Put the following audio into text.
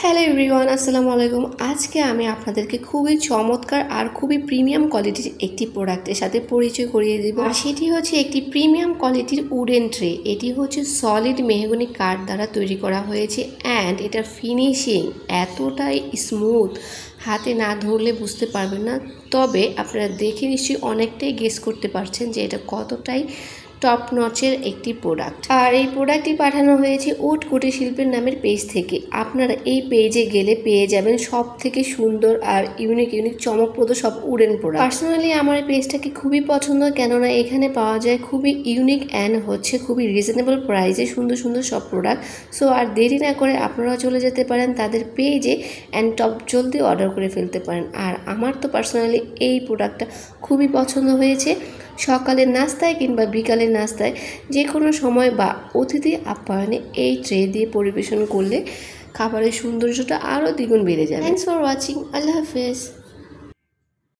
Hello everyone, আসসালামু আলাইকুম। আজকে আমি আপনাদেরকে খুবই চমৎকার আর খুবই প্রিমিয়াম কোয়ালিটির একটি প্রোডাক্টের সাথে পরিচয় করিয়ে দেব। আর সেটি হচ্ছে একটি প্রিমিয়াম কোয়ালিটির উডেন ট্রে। এটি হচ্ছে সলিড মেহগনি কাঠ দ্বারা তৈরি করা হয়েছে অ্যান্ড এটার ফিনিশিং এতটাই স্মুথ, হাতে না ধরলে বুঝতে পারবেন না। তবে আপনারা দেখে নিশ্চয়ই অনেকটাই গেস করতে পারছেন যে এটা কতটাই টপ নচের একটি প্রোডাক্ট। আর এই প্রোডাক্টটি পাঠানো হয়েছে উড কুটির শিল্পের নামের পেজ থেকে। আপনারা এই পেজে গেলে পেয়ে যাবেন সব থেকে সুন্দর আর ইউনিক চমকপ্রদ সব উডেন প্রোডাক্ট। পার্সোনালি আমার এই পেজটাকে খুবই পছন্দ, কেননা এখানে পাওয়া যায় খুবই ইউনিক অ্যান্ড হচ্ছে খুবই রিজনেবল প্রাইসে সুন্দর সুন্দর সব প্রোডাক্ট। সো আর দেরি না করে আপনারাও চলে যেতে পারেন তাদের পেজে অ্যান্ড টপ জলদি অর্ডার করে ফেলতে পারেন। আর আমার তো পার্সোনালি এই প্রোডাক্টটা খুবই পছন্দ হয়েছে। সকালের নাস্তায় কিংবা বিকালের নাস্তায় যে কোনো সময় বা অতিথি আপ্যায়নে এই ট্রে দিয়ে পরিবেশন করলে খাবারের সৌন্দর্যটা আরও দ্বিগুণ বেড়ে যাবে। Thanks for watching. আল্লাহ হাফেজ।